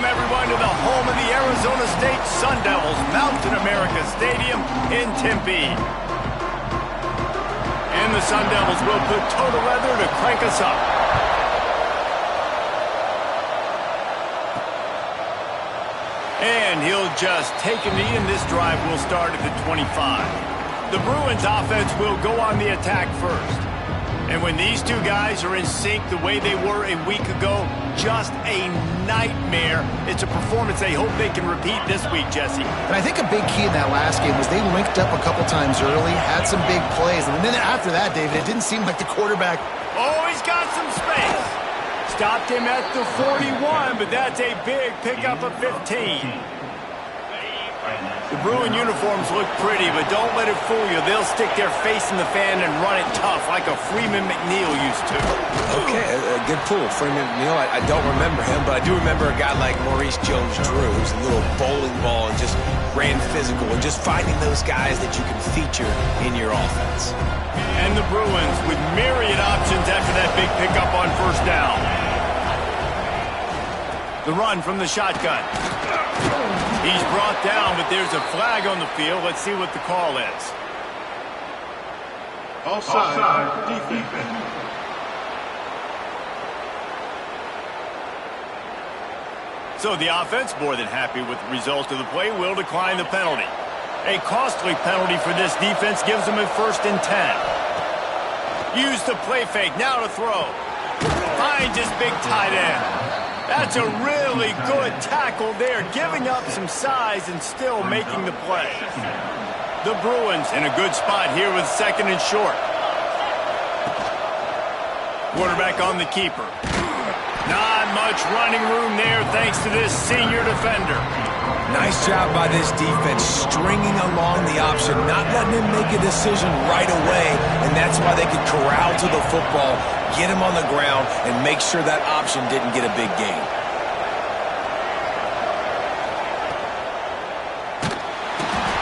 welcome everyone to the home of the Arizona State Sun Devils, Mountain America Stadium in Tempe. And the Sun Devils will put total leather to crank us up. And he'll just take a knee, and this drive will start at the 25. The Bruins offense will go on the attack first. And when these two guys are in sync the way they were a week ago, just a nightmare. It's a performance they hope they can repeat this week, Jesse. And I think a big key in that last game was they linked up a couple times early, had some big plays. And then after that, David, it didn't seem like the quarterback... Oh, he's got some space. Stopped him at the 41, but that's a big pickup of 15. The Bruin uniforms look pretty, but don't let it fool you. They'll stick their face in the fan and run it tough like a Freeman McNeil used to. Okay, a good pull. Freeman McNeil, I don't remember him, but I do remember a guy like Maurice Jones-Drew, who's a little bowling ball and just ran physical, and just finding those guys that you can feature in your offense. And the Bruins with myriad options after that big pickup on first down. The run from the shotgun. He's brought down, but there's a flag on the field. Let's see what the call is. Offside, defense. So the offense, more than happy with the result of the play, will decline the penalty. A costly penalty for this defense gives them a 1st and 10. Use the play fake, now to throw. Finds his big tight end. That's a really good tackle there, giving up some size and still making the play. The Bruins in a good spot here with 2nd and short. Quarterback on the keeper. Not much running room there thanks to this senior defender. Nice job by this defense, stringing along the option, not letting him make a decision right away, and that's why they could corral to the football, get him on the ground, and make sure that option didn't get a big gain.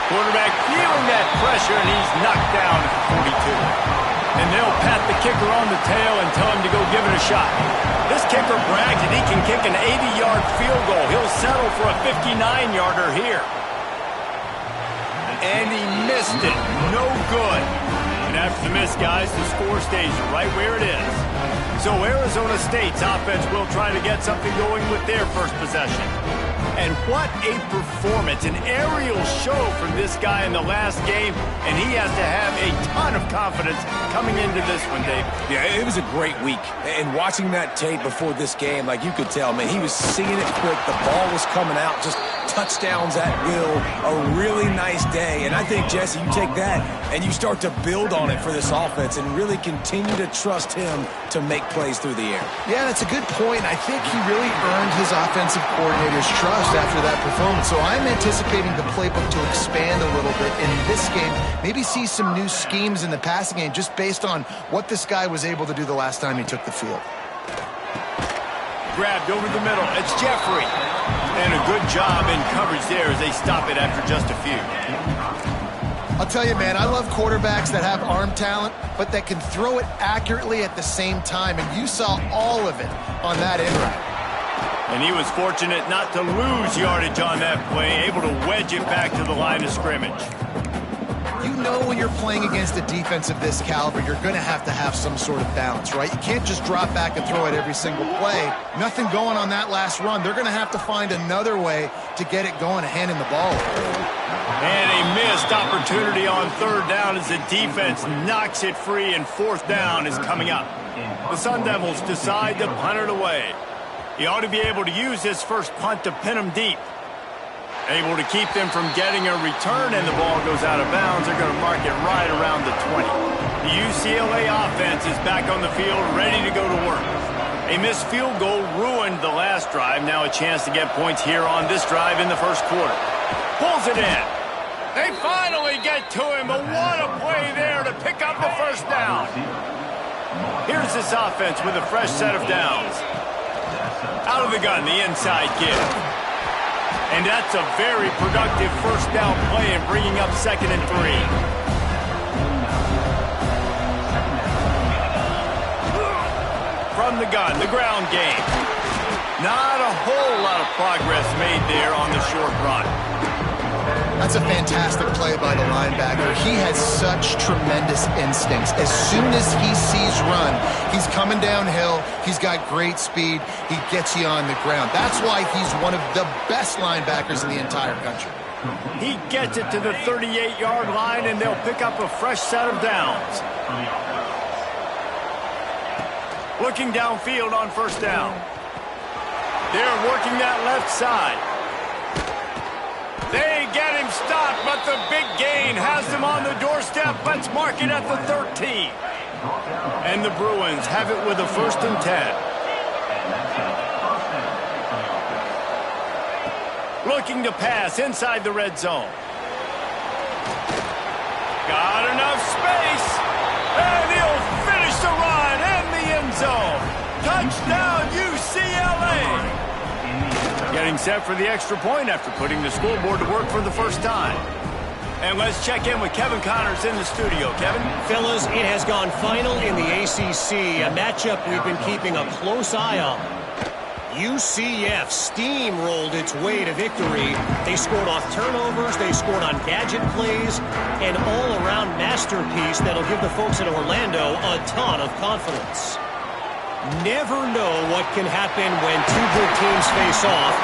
Quarterback feeling that pressure, and he's knocked down at the 42. And they'll pat the kicker on the tail and tell him to go give it a shot. This kicker bragged that he can kick an 80-yard field goal. He'll settle for a 59-yarder here. And he missed it. No good. And after the miss, guys, the score stays right where it is. So Arizona State's offense will try to get something going with their first possession. And what a performance, an aerial show from this guy in the last game, and he has to have a ton of confidence coming into this one, Dave. Yeah, it was a great week. And watching that tape before this game, like you could tell, man, he was seeing it quick. The ball was coming out, just touchdowns at will. A really nice day. And I think, Jesse, you take that and you start to build on it for this offense and really continue to trust him to make plays through the air. Yeah, that's a good point. I think he really earned his offensive coordinator's trust after that performance. So I'm anticipating the playbook to expand a little bit in this game, maybe see some new schemes in the passing game just based on what this guy was able to do the last time he took the field. Grabbed over the middle. It's Jeffrey. And a good job in coverage there as they stop it after just a few. I'll tell you, man, I love quarterbacks that have arm talent, but that can throw it accurately at the same time. And you saw all of it on that end route. And he was fortunate not to lose yardage on that play, able to wedge it back to the line of scrimmage. You know when you're playing against a defense of this caliber, you're going to have some sort of balance, right? You can't just drop back and throw it every single play. Nothing going on that last run. They're going to have to find another way to get it going and handing the ball over. And a missed opportunity on 3rd down as the defense knocks it free, and 4th down is coming up. The Sun Devils decide to punt it away. He ought to be able to use his first punt to pin them deep. Able to keep them from getting a return, and the ball goes out of bounds. They're going to mark it right around the 20. The UCLA offense is back on the field, ready to go to work. A missed field goal ruined the last drive. Now a chance to get points here on this drive in the 1st quarter. Pulls it in. They finally get to him, but what a play there to pick up the 1st down. Here's this offense with a fresh set of downs. Out of the gun, the inside give. And that's a very productive 1st down play and bringing up 2nd and 3. From the gun, the ground game. Not a whole lot of progress made there on the short run. That's a fantastic play by the linebacker. He has such tremendous instincts. As soon as he sees run, he's coming downhill. He's got great speed. He gets you on the ground. That's why he's one of the best linebackers in the entire country. He gets it to the 38-yard line, and they'll pick up a fresh set of downs. Looking downfield on first down. They're working that left side. They get him stopped, but the big gain has them on the doorstep. Let's mark it at the 13. And the Bruins have it with a 1st and 10. Looking to pass inside the red zone. Got enough space. And he'll finish the run in the end zone. Touchdown, UCLA. Getting set for the extra point after putting the scoreboard to work for the first time. And let's check in with Kevin Connors in the studio. Kevin? Fellas, it has gone final in the ACC, a matchup we've been keeping a close eye on. UCF steamrolled its way to victory. They scored off turnovers, they scored on gadget plays, an all-around masterpiece that'll give the folks in Orlando a ton of confidence. Never know what can happen when two good teams face off,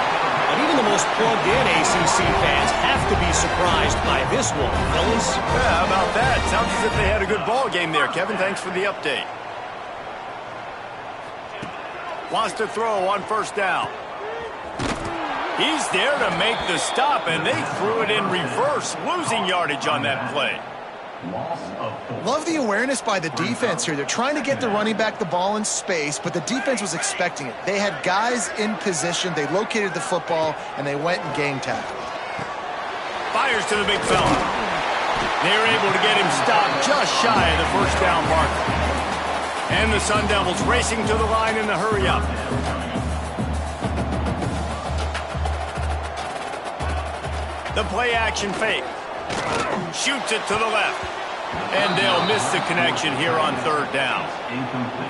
but even the most plugged-in ACC fans have to be surprised by this one, fellas. Yeah, how about that? Sounds as if they had a good ball game there, Kevin. Thanks for the update. Wants to throw on first down. He's there to make the stop, and they threw it in reverse, losing yardage on that play. Love the awareness by the defense here. They're trying to get the running back the ball in space, but the defense was expecting it. They had guys in position. They located the football, and they went and gang tackled. Fires to the big fella. They're able to get him stopped just shy of the first down marker. And the Sun Devils racing to the line in the hurry-up. The play-action fake. Shoots it to the left. And they'll miss the connection here on third down.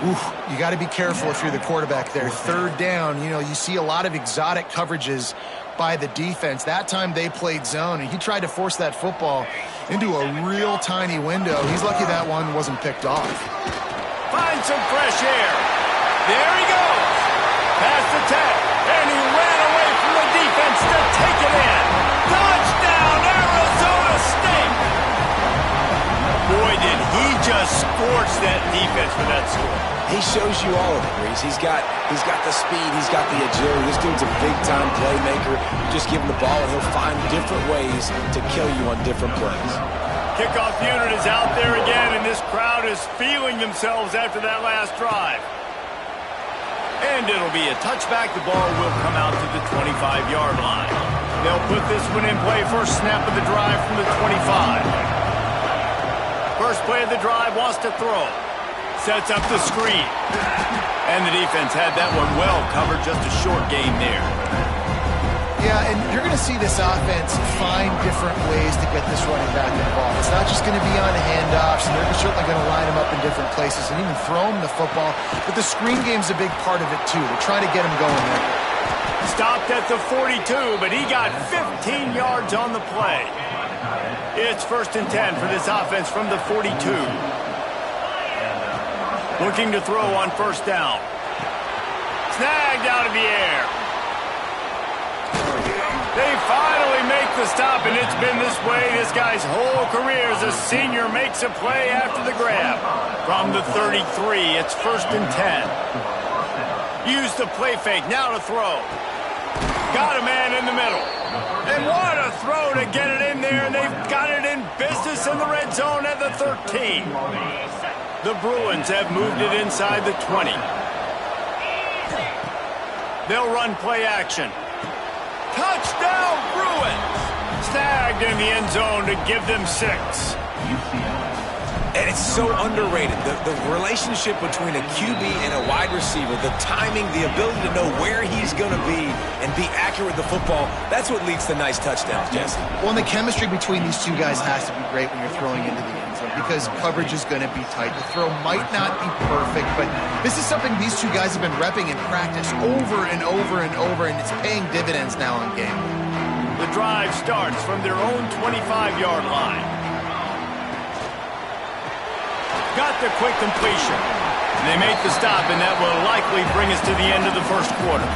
Oof, you got to be careful if you're the quarterback there. Third down, you see a lot of exotic coverages by the defense. That time they played zone, and he tried to force that football into a real tiny window. He's lucky that one wasn't picked off. Find some fresh air. There he goes. Past the 10. And he ran away from the defense to take it in. Touchdown, Arizona State. Boy, did he just scorch that defense for that score. He shows you all of it, Reese. He's got the speed, he's got the agility. This dude's a big-time playmaker. You just give him the ball, and he'll find different ways to kill you on different plays. Kickoff unit is out there again, and this crowd is feeling themselves after that last drive. And it'll be a touchback. The ball will come out to the 25-yard line. They'll put this one in play. First snap of the drive from the 25. First play of the drive, wants to throw. Sets up the screen. And the defense had that one well covered, just a short gain there. Yeah, and you're going to see this offense find different ways to get this running back involved. It's not just going to be on handoffs, and they're certainly going to line him up in different places and even throw him the football. But the screen game's a big part of it, too. They're trying to get him going there. Stopped at the 42, but he got 15 yards on the play. It's 1st and 10 for this offense from the 42. Looking to throw on first down. Snagged out of the air. They finally make the stop, and it's been this way this guy's whole career as a senior. Makes a play after the grab. From the 33, it's 1st and 10. Use the play fake, now to throw. Got a man in the middle. And what a throw to get it in there, and they've got it in business in the red zone at the 13. The Bruins have moved it inside the 20. They'll run play action. Touchdown, Bruins! Snagged in the end zone to give them 6. And it's so underrated. The relationship between a QB and a wide receiver, the timing, the ability to know where he's going to be and be accurate with the football, that's what leads to nice touchdowns, Jesse. Well, and the chemistry between these two guys has to be great when you're throwing into the end zone. because coverage is going to be tight. The throw might not be perfect, but this is something these two guys have been repping in practice over and over and over, and it's paying dividends now in game. The drive starts from their own 25-yard line. Got the quick completion. They make the stop, and that will likely bring us to the end of the first quarter.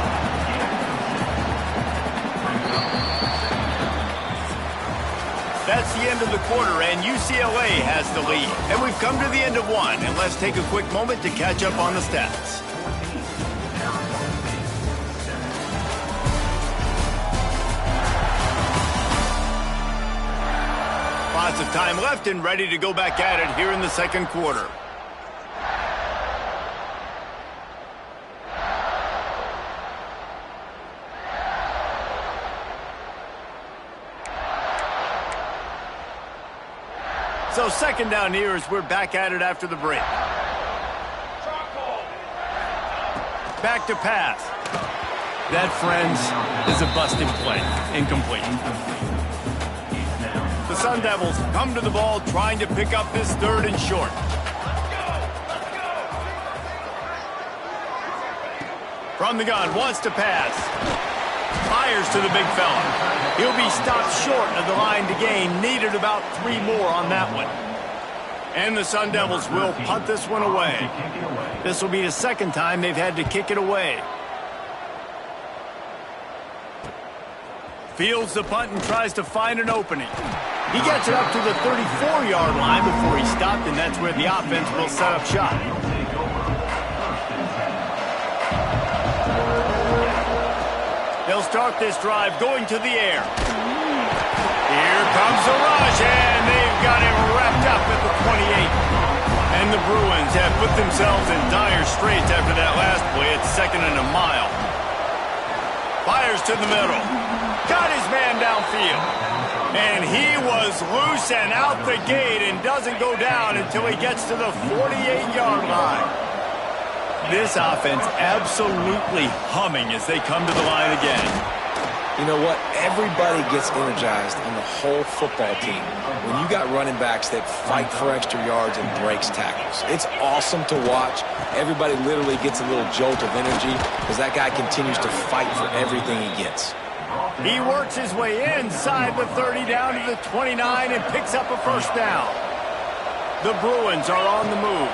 That's the end of the quarter, and UCLA has the lead. And we've come to the end of one, and let's take a quick moment to catch up on the stats. Lots of time left and ready to go back at it here in the second quarter. So second down here as we're back at it after the break. Back to pass. That, friends, is a busted play. Incomplete. The Sun Devils come to the ball trying to pick up this third and short. From the gun, wants to pass. Fires to the big fella. He'll be stopped short of the line to gain. Needed about 3 more on that one. And the Sun Devils will punt this one away. This will be the second time they've had to kick it away. Fields the punt and tries to find an opening. He gets it up to the 34-yard line before he stopped, and that's where the offense will set up shop. They'll start this drive going to the air. Here comes the rush, and they've got him wrapped up at the 28. And the Bruins have put themselves in dire straits after that last play. It's second and a mile. Fires to the middle. Got his man downfield. And he was loose and out the gate and doesn't go down until he gets to the 48-yard line. This offense absolutely humming as they come to the line again. You know what? Everybody gets energized on the whole football team when you got running backs that fight for extra yards and breaks tackles. It's awesome to watch. Everybody literally gets a little jolt of energy because that guy continues to fight for everything he gets. He works his way inside the 30 down to the 29 and picks up a first down. The Bruins are on the move.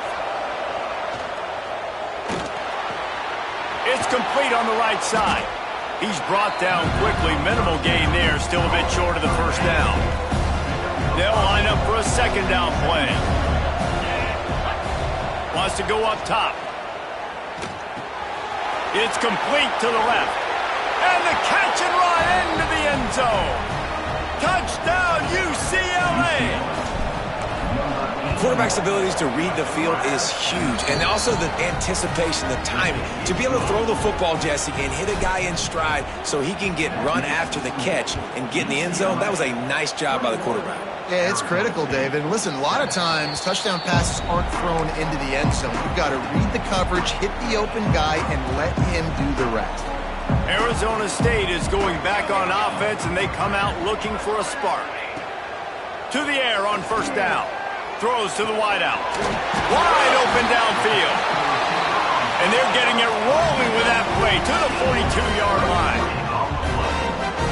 It's complete on the right side. He's brought down quickly. Minimal gain there. Still a bit short of the first down. They'll line up for a second down play. Wants to go up top. It's complete to the left. And the catch and run into the end zone. Touchdown, UCLA! Quarterback's abilities to read the field is huge, and also the anticipation, the timing. To be able to throw the football, Jesse, and hit a guy in stride so he can get run after the catch and get in the end zone, that was a nice job by the quarterback. Yeah, it's critical, David. And listen, a lot of times touchdown passes aren't thrown into the end zone. You've got to read the coverage, hit the open guy, and let him do the rest. Arizona State is going back on offense, and they come out looking for a spark. To the air on first down. Throws to the wideout. Wide open downfield. And they're getting it rolling with that play to the 42-yard line.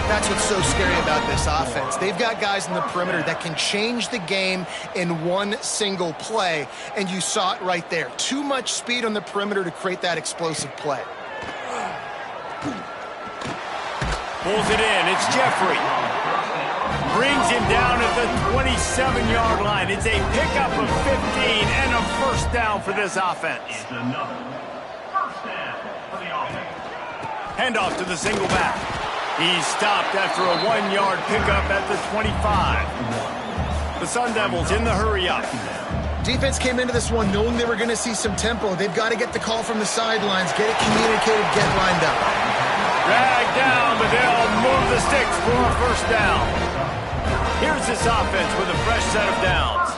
That's what's so scary about this offense. They've got guys in the perimeter that can change the game in one single play, and you saw it right there. Too much speed on the perimeter to create that explosive play. Pulls it in. It's Jeffrey. Brings him down at the 27-yard line. It's a pickup of 15 and a first down for this offense. Handoff to the single back. He's stopped after a 1-yard pickup at the 25. The Sun Devils in the hurry up. Defense came into this one knowing they were going to see some tempo. They've got to get the call from the sidelines, get it communicated, get lined up. Dragged down, but they'll move the sticks for a first down. Here's this offense with a fresh set of downs.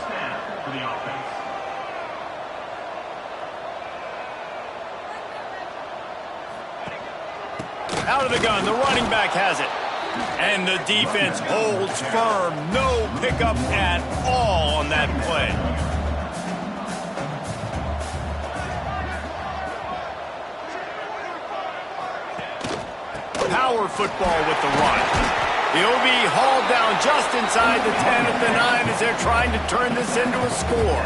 Out of the gun, the running back has it. And the defense holds firm. No pickup at all on that play. power football with the run. He'll be hauled down just inside the 10 at the 9 as they're trying to turn this into a score.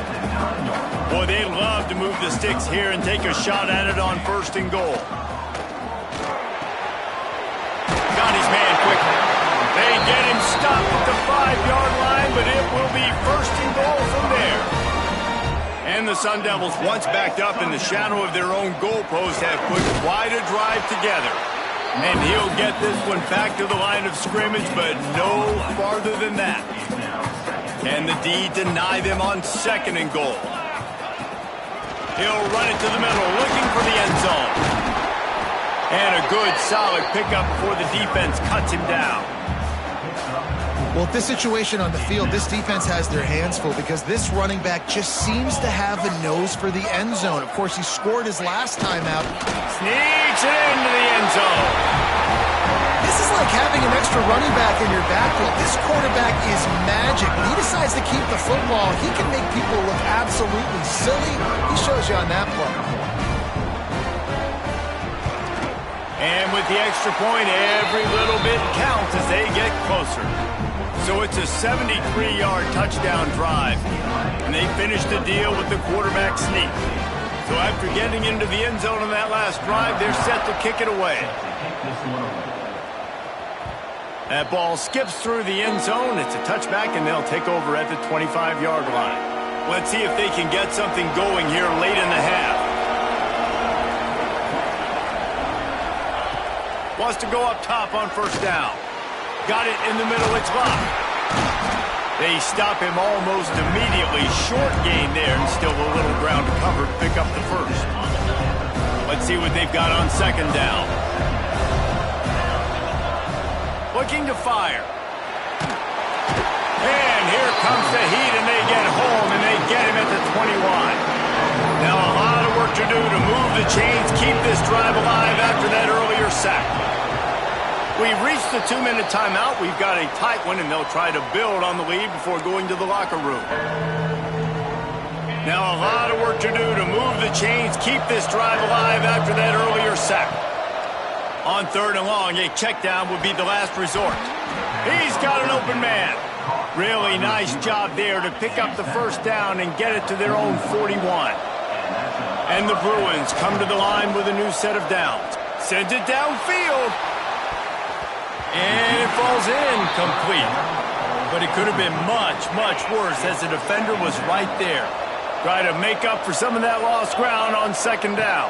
Boy, they love to move the sticks here and take a shot at it on 1st and goal. Got his man quickly. They get him stopped at the 5-yard line, but it will be 1st and goal from there. And the Sun Devils, once backed up in the shadow of their own goalpost, have put quite a drive together. And he'll get this one back to the line of scrimmage, but no farther than that. Can the D deny them on 2nd and goal? He'll run it to the middle, looking for the end zone. And a good, solid pickup before the defense cuts him down. Well, at this situation on the field, this defense has their hands full because this running back just seems to have a nose for the end zone. Of course, he scored his last time out. Sneaks it into the end zone. This is like having an extra running back in your backfield. This quarterback is magic. When he decides to keep the football, he can make people look absolutely silly. He shows you on that play. And with the extra point, every little bit counts as they get closer. So it's a 73-yard touchdown drive. And they finish the deal with the quarterback sneak. So after getting into the end zone on that last drive, they're set to kick it away. That ball skips through the end zone. It's a touchback, and they'll take over at the 25-yard line. Let's see if they can get something going here late in the half. Wants to go up top on 1st down. Got it in the middle. It's locked. They stop him almost immediately. Short gain there, and still a little ground to cover to pick up the 1st. Let's see what they've got on 2nd down. Looking to fire. And here comes the heat, and they get home, and they get him at the 21. Now a lot of work to do to move the chains, keep this drive alive after that earlier sack. We've reached the 2-minute timeout. We've got a tight one, and they'll try to build on the lead before going to the locker room. Now a lot of work to do to move the chains, keep this drive alive after that earlier sack. On 3rd and long, a check down would be the last resort. He's got an open man. Really nice job there to pick up the 1st down and get it to their own 41. And the Bruins come to the line with a new set of downs. Sends it downfield. And it falls in complete. But it could have been much, much worse as the defender was right there. Try to make up for some of that lost ground on 2nd down.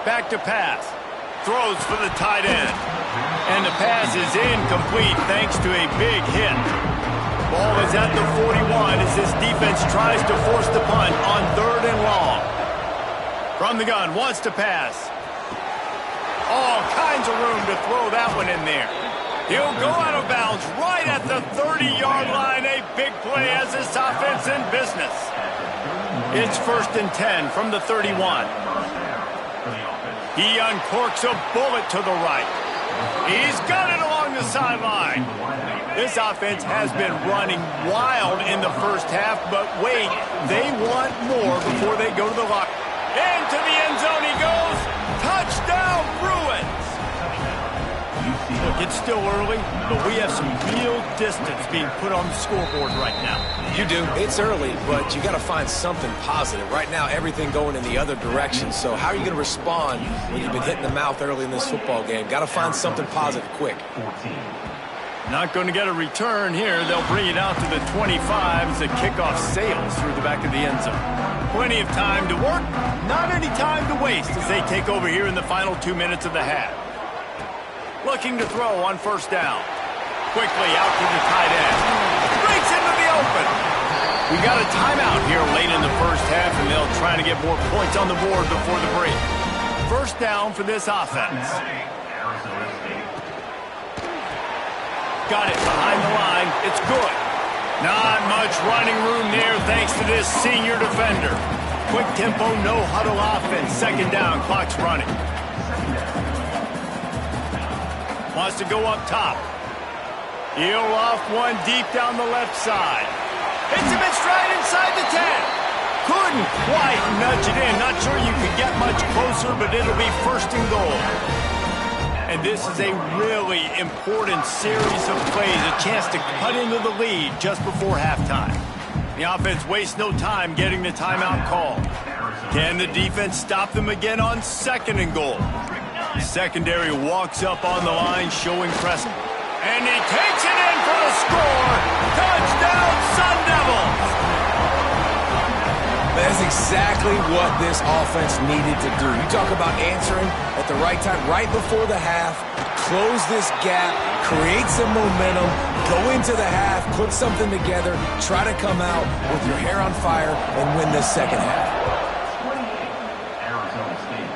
Back to pass. Throws for the tight end. And the pass is incomplete thanks to a big hit. Ball is at the 41 as this defense tries to force the punt on 3rd and long. From the gun, wants to pass. All kinds of room to throw that one in there. He'll go out of bounds right at the 30-yard line. A big play as this offense in business. It's 1st and 10 from the 31. He uncorks a bullet to the right. He's got it along the sideline. This offense has been running wild in the 1st half, but wait, they want more before they go to the locker. Into the end zone he goes. Touchdown, Bruins. Look, it's still early, but we have some real distance being put on the scoreboard right now. You do. It's early, but you got to find something positive. Right now, everything going in the other direction. So how are you going to respond when you've been hit in the mouth early in this football game? Got to find something positive quick. Not going to get a return here. They'll bring it out to the 25 as the kickoff sails through the back of the end zone. Plenty of time to work, not any time to waste as they take over here in the final 2 minutes of the half. Looking to throw on 1st down. Quickly out to the tight end. Breaks into the open. We got a timeout here late in the 1st half, and they'll try to get more points on the board before the break. 1st down for this offense. Got it behind the line. It's good. Not much running room there thanks to this senior defender. Quick tempo, no huddle offense. 2nd down, clock's running. Wants to go up top. He'll off one deep down the left side. Hits him in stride inside the 10. Couldn't quite nudge it in. Not sure you could get much closer, but it'll be 1st and goal. And this is a really important series of plays, a chance to cut into the lead just before halftime. The offense wastes no time getting the timeout call. Can the defense stop them again on 2nd and goal? Secondary walks up on the line, showing pressure. And he takes it in for the score. Touchdown, Sun Devils! That's exactly what this offense needed to do. You talk about answering at the right time, right before the half, close this gap, create some momentum, go into the half, put something together, try to come out with your hair on fire and win this second half. 28, Arizona State,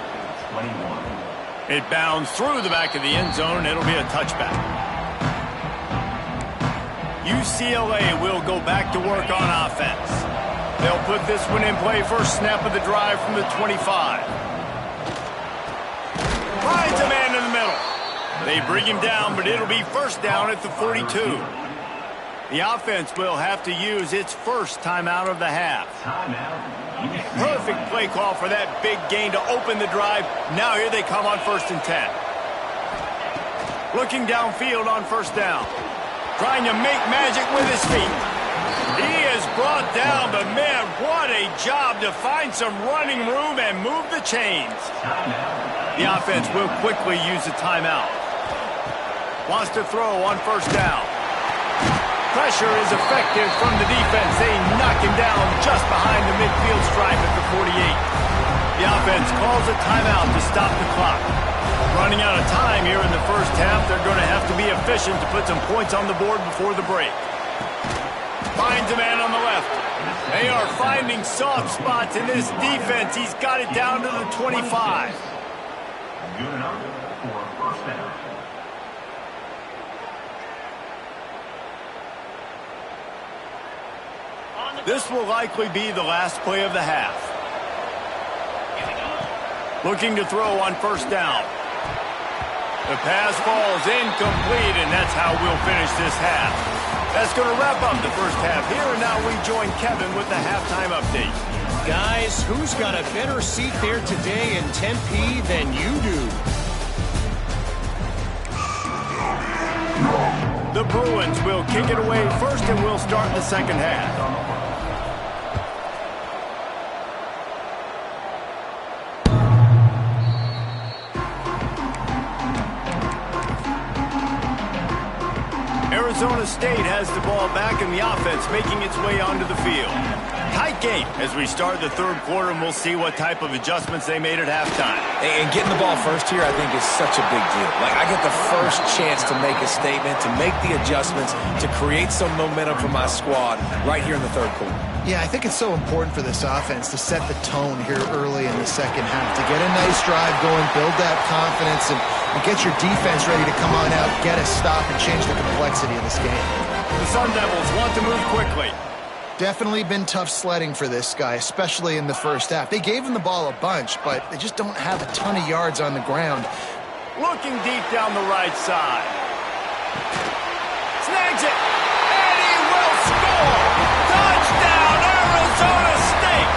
21. It bounds through the back of the end zone. It'll be a touchback. UCLA will go back to work on offense. They'll put this one in play first snap of the drive from the 25. Finds a man in the middle. They bring him down, but it'll be first down at the 42. The offense will have to use its first timeout of the half. Perfect play call for that big gain to open the drive. Now here they come on 1st and 10. Looking downfield on first down. Trying to make magic with his feet. He is brought down, but man, what a job to find some running room and move the chains. The offense will quickly use a timeout. Wants to throw on first down. Pressure is effective from the defense. They knock him down just behind the midfield stripe at the 48. The offense calls a timeout to stop the clock. Running out of time here in the first half, they're going to have to be efficient to put some points on the board before the break. Finds a man on the left. They are finding soft spots in this defense. He's got it down to the 25. Good enough for first down. This will likely be the last play of the half. Looking to throw on first down. The pass falls incomplete, and that's how we'll finish this half. That's going to wrap up the first half here, and now we join Kevin with the halftime update. Guys, who's got a better seat there today in Tempe than you do? The Bruins will kick it away first, and we'll start the second half. Arizona State has the ball back in the offense, making its way onto the field. Tight game as we start the third quarter, and we'll see what type of adjustments they made at halftime. And getting the ball first here, I think, is such a big deal. Like, I get the first chance to make a statement, to make the adjustments, to create some momentum for my squad right here in the third quarter. Yeah, I think it's so important for this offense to set the tone here early in the second half, to get a nice drive going, build that confidence, and get your defense ready to come on out, get a stop, and change the complexity of this game. The Sun Devils want to move quickly. Definitely been tough sledding for this guy, especially in the first half. They gave him the ball a bunch, but they just don't have a ton of yards on the ground. Looking deep down the right side. Snags it, and he will score! Touchdown, Arizona State!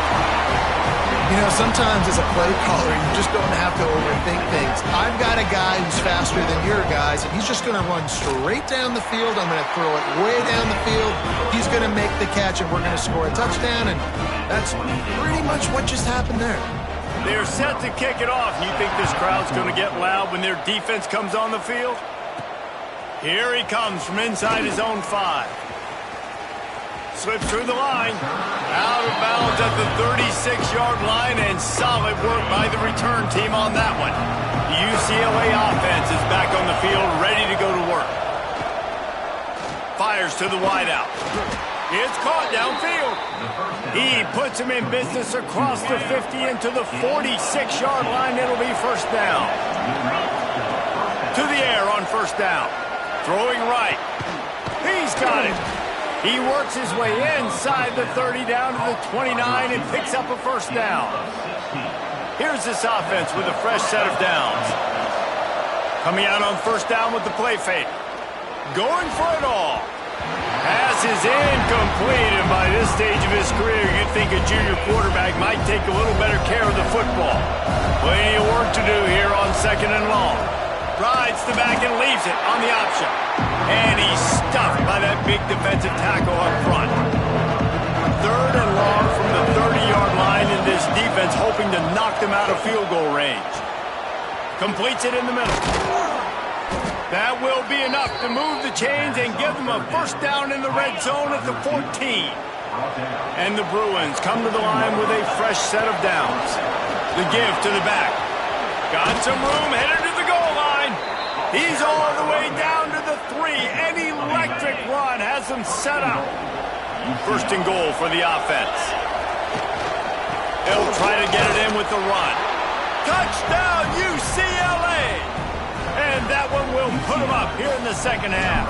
You know, sometimes as a play caller, you just don't have to overthink things. I've got a guy who's faster than your guys, and he's just going to run straight down the field. I'm going to throw it way down the field. He's going to make the catch, and we're going to score a touchdown, and that's pretty much what just happened there. They're set to kick it off. You think this crowd's going to get loud when their defense comes on the field? Here he comes from inside his own 5. Slips through the line. Out of bounds at the 36-yard line, and solid work by the return team on that one. The UCLA offense is back on the field, ready to go to work. Fires to the wideout. It's caught downfield. He puts him in business across the 50 into the 46-yard line. It'll be first down. To the air on first down. Throwing right. He's got it. He works his way inside the 30 down to the 29 and picks up a first down. Here's this offense with a fresh set of downs. Coming out on first down with the play fake. Going for it all. Pass is incomplete, and by this stage of his career, you'd think a junior quarterback might take a little better care of the football. Plenty of work to do here on second and long. Rides the back and leaves it on the option. And he's stuffed by that big defensive tackle up front. 3rd and long from the 30-yard line, in this defense hoping to knock them out of field goal range. Completes it in the middle. That will be enough to move the chains and give them a first down in the red zone at the 14. And the Bruins come to the line with a fresh set of downs. The give to the back. Got some room, headed to the goal line. He's all the way down to the 3. An electric run has them set up. First and goal for the offense. They'll try to get it in with the run. Touchdown, UCLA! And that one will put them up here in the second half.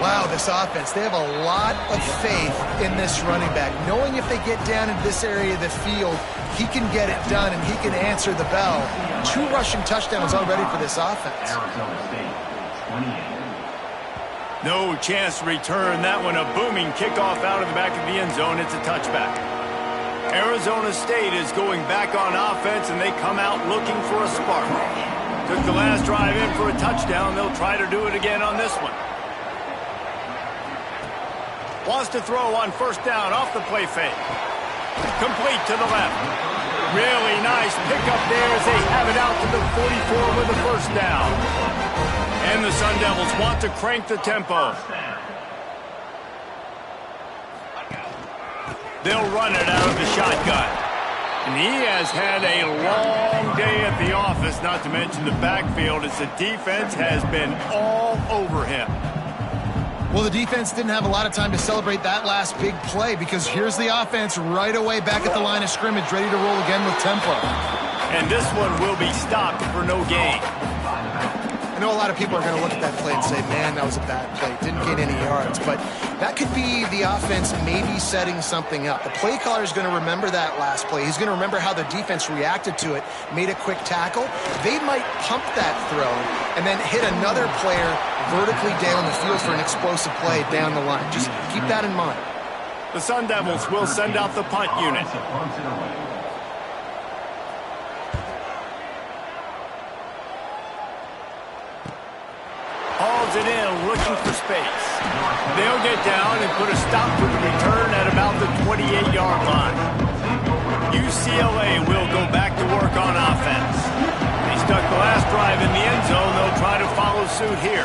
Wow, this offense, they have a lot of faith in this running back. Knowing if they get down in this area of the field, he can get it done and he can answer the bell. 2 rushing touchdowns already for this offense. Arizona State, 28. No chance to return that one. A booming kickoff out of the back of the end zone. It's a touchback. Arizona State is going back on offense, and they come out looking for a spark. Took the last drive in for a touchdown. They'll try to do it again on this one. Wants to throw on first down off the play fake. Complete to the left. Really nice pickup there as they have it out to the 44 with the first down. And the Sun Devils want to crank the tempo. They'll run it out of the shotgun. And he has had a long day at the office, not to mention the backfield, as the defense has been all over him. Well, the defense didn't have a lot of time to celebrate that last big play, because here's the offense right away back at the line of scrimmage, ready to roll again with tempo. And this one will be stopped for no gain. I know a lot of people are going to look at that play and say, man, that was a bad play. Didn't gain any yards. But that could be the offense maybe setting something up. The play caller is going to remember that last play. He's going to remember how the defense reacted to it, made a quick tackle. They might pump that throw and then hit another player vertically down the field for an explosive play down the line. Just keep that in mind. The Sun Devils will send out the punt unit. Hauls it in, looking for space. They'll get down and put a stop to the return at about the 28-yard line. UCLA will go back to work on offense. They stuck the last drive in the end zone. They'll try to follow suit here.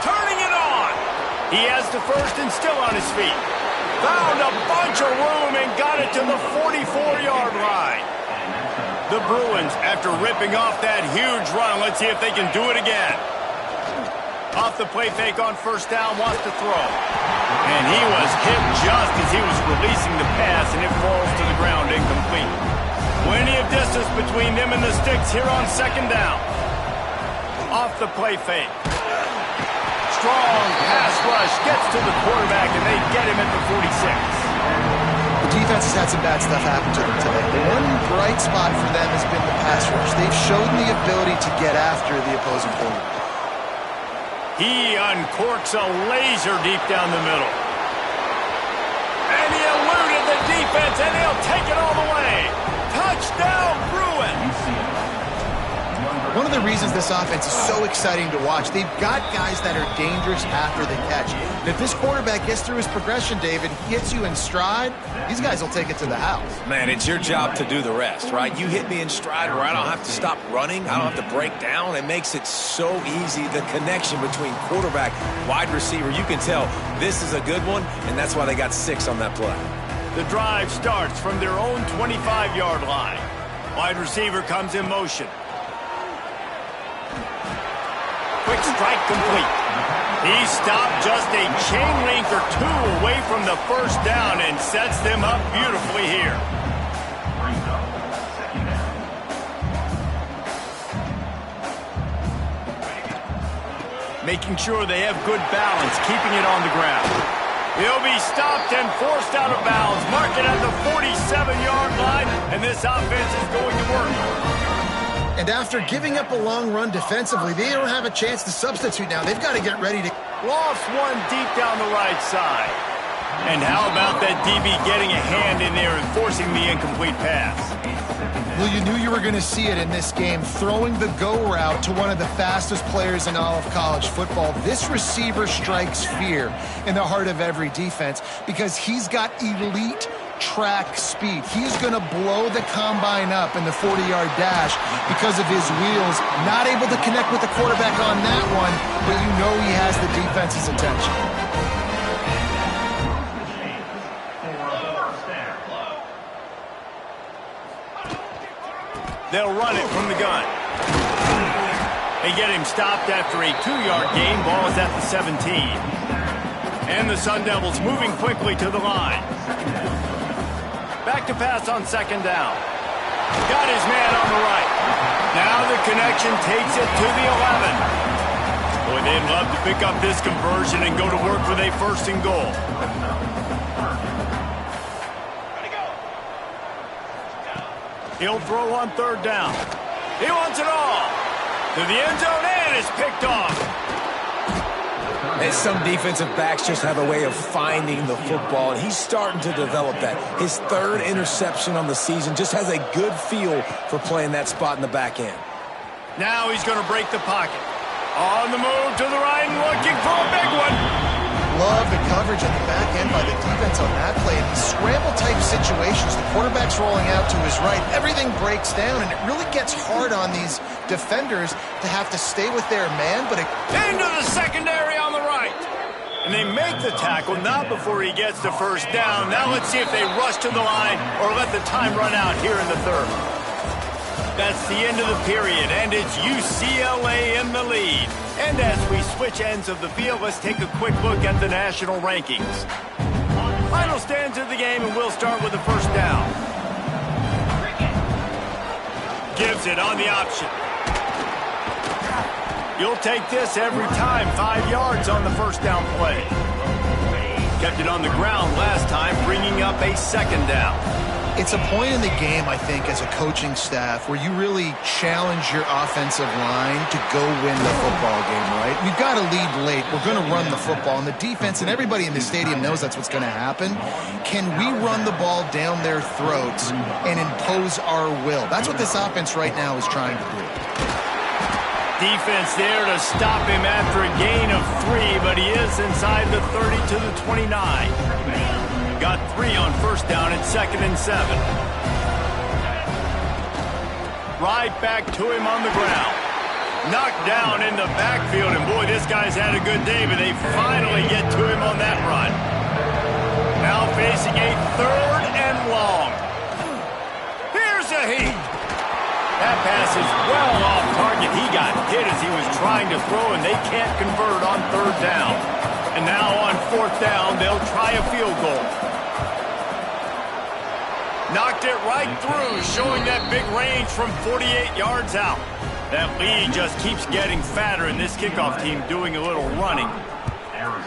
Turning it on. He has the first and still on his feet. Found a bunch of room and got it to the 44-yard line. The Bruins, after ripping off that huge run, let's see if they can do it again. Off the play fake on first down, wants to throw. And he was hit just as he was releasing the pass, and it falls to the ground incomplete. Plenty of distance between them and the sticks here on second down. Off the play fake. Strong pass rush, gets to the quarterback, and they get him at the 46. The defense has had some bad stuff happen to them today. The one bright spot for them has been the pass rush. They've shown the ability to get after the opposing quarterback. He uncorks a laser deep down the middle. And he eluded the defense, and he'll take it all the way. Touchdown, Bruins! One of the reasons this offense is so exciting to watch, they've got guys that are dangerous after the catch. And if this quarterback gets through his progression, David, hits you in stride, these guys will take it to the house. Man, it's your job to do the rest, right? You hit me in stride where I don't have to stop running. I don't have to break down. It makes it so easy. The connection between quarterback, wide receiver, you can tell this is a good one, and that's why they got 6 on that play. The drive starts from their own 25-yard line. Wide receiver comes in motion. Quick strike complete. He stopped just a chain link or 2 away from the first down and sets them up beautifully here. Making sure they have good balance, keeping it on the ground. He'll be stopped and forced out of bounds. Mark it at the 47-yard line, and this offense is going to work. And after giving up a long run defensively, they don't have a chance to substitute now. They've got to get ready to... Lost one deep down the right side. And how about that DB getting a hand in there and forcing the incomplete pass? Well, you knew you were going to see it in this game, throwing the go route to one of the fastest players in all of college football. This receiver strikes fear in the heart of every defense because he's got elite track speed. He's going to blow the combine up in the 40-yard dash because of his wheels. Not able to connect with the quarterback on that one, but you know he has the defense's attention. They'll run it from the gun. They get him stopped after a 2-yard gain. Ball is at the 17. And the Sun Devils moving quickly to the line. Back to pass on second down. Got his man on the right. Now the connection takes it to the 11. Boy, they'd love to pick up this conversion and go to work with a first and goal. He'll throw on third down. He wants it all. To the end zone and is picked off. And some defensive backs just have a way of finding the football, and he's starting to develop that. His third interception on the season, just has a good feel for playing that spot in the back end. Now he's going to break the pocket. On the move to the right and looking for a big one. Love the coverage at the back end by the defense on that play. In these scramble-type situations, the quarterback's rolling out to his right. Everything breaks down, and it really gets hard on these defenders to have to stay with their man. But into the secondary on the right. And they make the tackle, not before he gets the first down. Now let's see if they rush to the line or let the time run out here in the third. That's the end of the period, and it's UCLA in the lead. And as we switch ends of the field, let's take a quick look at the national rankings. Final stands of the game, and we'll start with the first down. Gives it on the option. You'll take this every time. 5 yards on the first down play. Kept it on the ground last time, bringing up a second down. it's a point in the game, I think, as a coaching staff where you really challenge your offensive line to go win the football game, right? We've got to lead late. We're going to run the football. And the defense and everybody in the stadium knows that's what's going to happen. Can we run the ball down their throats and impose our will? That's what this offense right now is trying to do. Defense there to stop him after a gain of 3, but he is inside the 30 to the 29. Got 3 on first down at 2nd and 7. Right back to him on the ground. Knocked down in the backfield, and boy, this guy's had a good day, but they finally get to him on that run. Now facing a 3rd and long. Here's a heat. That pass is well off target. He got hit as he was trying to throw, and they can't convert on 3rd down. And now on 4th down, they'll try a field goal. Knocked it right through, showing that big range from 48 yards out. That lead just keeps getting fatter, and this kickoff team doing a little running.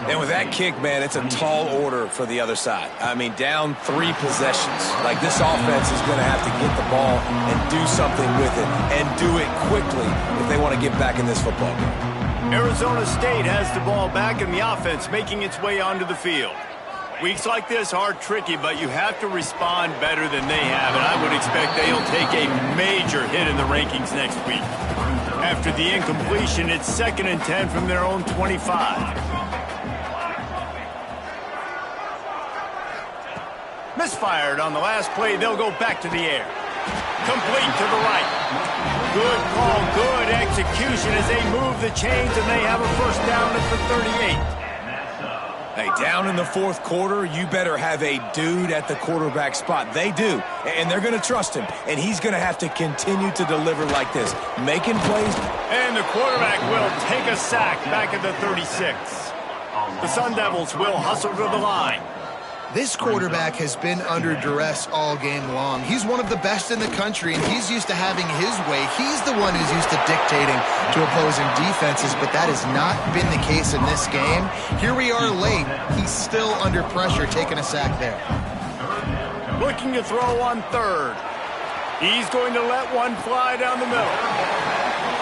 And with that kick, man, it's a tall order for the other side. I mean, down 3 possessions. Like, this offense is going to have to get the ball and do something with it, and do it quickly if they want to get back in this football game. Arizona State has the ball back, and the offense making its way onto the field. Weeks like this are tricky, but you have to respond better than they have, and I would expect they'll take a major hit in the rankings next week. After the incompletion, it's 2nd and 10 from their own 25. Misfired on the last play. They'll go back to the air. Complete to the right. Good call, good execution as they move the chains, and they have a first down at the 38. Hey, down in the 4th quarter, you better have a dude at the quarterback spot. They do, and they're going to trust him, and he's going to have to continue to deliver like this, making plays. And the quarterback will take a sack back at the 36. The Sun Devils will hustle to the line. This quarterback has been under duress all game long. He's one of the best in the country, and he's used to having his way. He's the one who's used to dictating to opposing defenses, but that has not been the case in this game. Here we are late. He's still under pressure, taking a sack there. Looking to throw on 3rd. He's going to let one fly down the middle.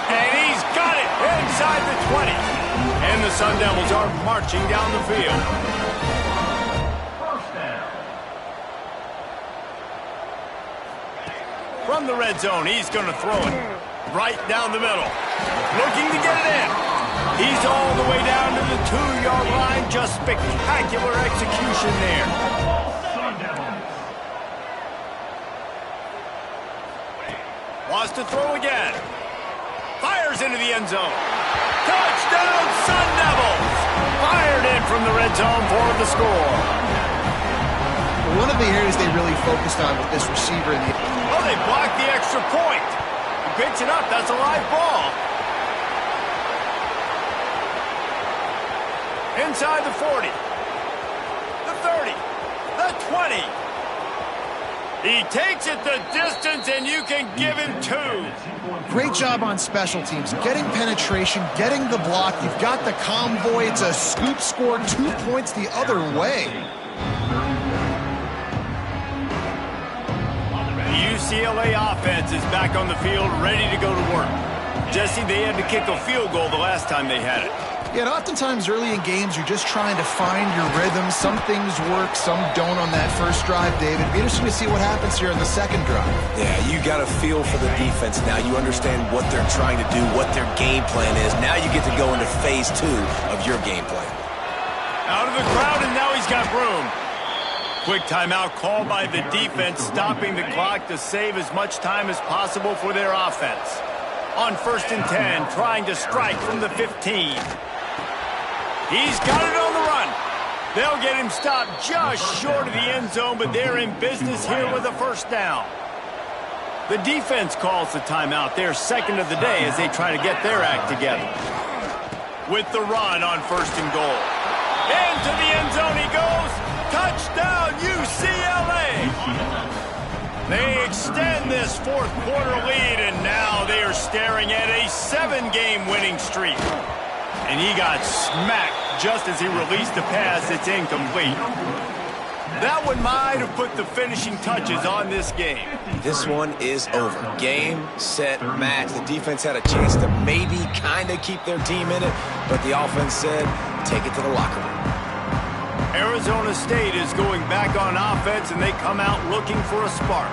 And he's got it inside the 20. And the Sun Devils are marching down the field. From from the red zone. He's going to throw it right down the middle. Looking to get it in. He's all the way down to the 2-yard line. Just spectacular execution there. Wants to throw again. Fires into the end zone. Touchdown, Sun Devils! Fired in from the red zone for the score. One of the areas they really focused on with this receiver in the... Oh, they blocked the extra point. He picks it up. That's a live ball. Inside the 40. The 30. The 20. He takes it the distance, and you can give him 2. Great job on special teams. Getting penetration, getting the block. You've got the convoy. It's a scoop score, 2 points the other way. The UCLA offense is back on the field, ready to go to work. Jesse, they had to kick a field goal the last time they had it. Yeah, and oftentimes early in games, you're just trying to find your rhythm. Some things work, some don't on that first drive, David. It'd be interesting to see what happens here on the second drive. Yeah, you got a feel for the defense now. You understand what they're trying to do, what their game plan is. Now you get to go into phase 2 of your game plan. Out of the crowd, and now he's got room. Quick timeout called by the defense, stopping the clock to save as much time as possible for their offense. On 1st and 10, trying to strike from the 15. He's got it on the run. They'll get him stopped just short of the end zone, but they're in business here with a first down. The defense calls the timeout, their second of the day, as they try to get their act together. With the run on 1st and goal. Into the end zone he goes. Touchdown, UCLA! They extend this fourth quarter lead, and now they are staring at a 7-game winning streak. And he got smacked just as he released the pass. It's incomplete. That one might have put the finishing touches on this game. This one is over. Game, set, match. The defense had a chance to maybe kind of keep their team in it, but the offense said, take it to the locker room. Arizona State is going back on offense, and they come out looking for a spark.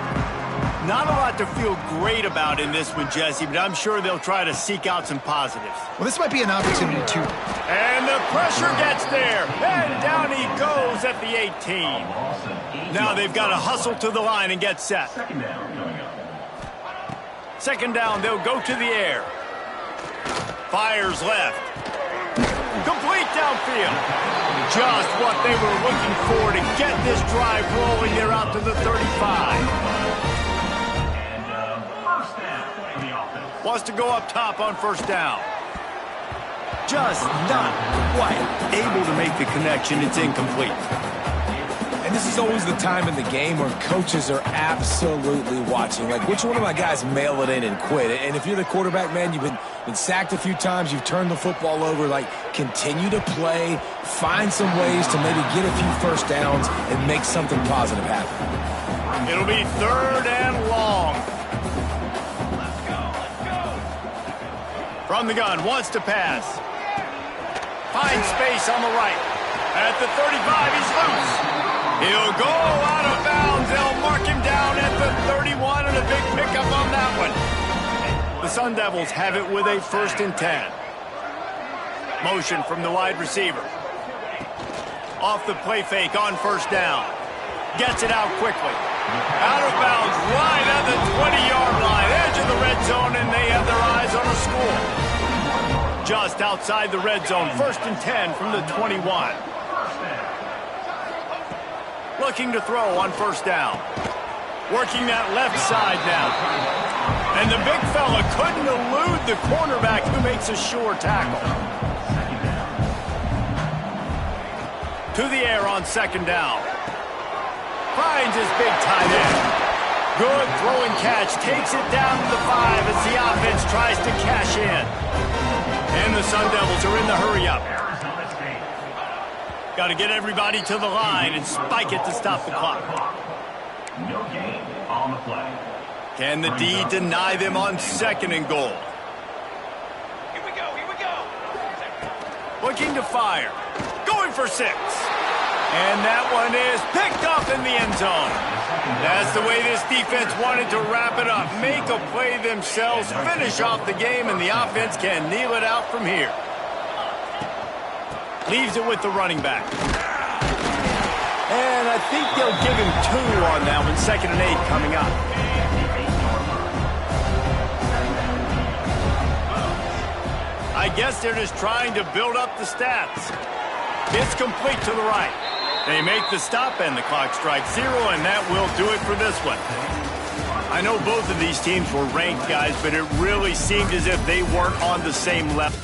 Not a lot to feel great about in this one, Jesse, but I'm sure they'll try to seek out some positives. Well, this might be an opportunity to... And the pressure gets there, and down he goes at the 18. Now they've got to hustle to the line and get set. Second down, they'll go to the air. Fires left. Complete downfield. Just what they were looking for to get this drive rolling. They're out to the 35. Wants to go up top on first down. Just not quite able to make the connection. It's incomplete. And this is always the time in the game where coaches are absolutely watching. Like, which one of my guys mail it in and quit? And if you're the quarterback, man, you've been sacked a few times, you've turned the football over, like, continue to play, find some ways to maybe get a few first downs and make something positive happen. It'll be 3rd and long. From the gun, wants to pass. Finds space on the right. At the 35, he's loose. He'll go out of bounds. They'll mark him down at the 31, and a big pickup on that one. The Sun Devils have it with a 1st and 10. Motion from the wide receiver. Off the play fake on first down. Gets it out quickly. Out of bounds right at the 20-yard line. Edge of the red zone, and they have their eyes on a score. Just outside the red zone. 1st and 10 from the 21. Looking to throw on first down. Working that left side now. And the big fella couldn't elude the cornerback who makes a sure tackle. To the air on second down. Finds his big tight end. Good throwing catch. Takes it down to the 5 as the offense tries to cash in. And the Sun Devils are in the hurry-up. Got to get everybody to the line and spike it to stop the clock. No gain on the play. Can the D deny them on 2nd and goal? Here we go, here we go. Looking to fire. going for 6. And that one is picked off in the end zone. That's the way this defense wanted to wrap it up. Make a play themselves, finish off the game, and the offense can kneel it out from here. Leaves it with the running back. And I think they'll give him 2 on that one. 2nd and 8 coming up. I guess they're just trying to build up the stats. It's complete to the right. They make the stop and the clock strikes 0, and that will do it for this one. I know both of these teams were ranked, guys, but it really seemed as if they weren't on the same level.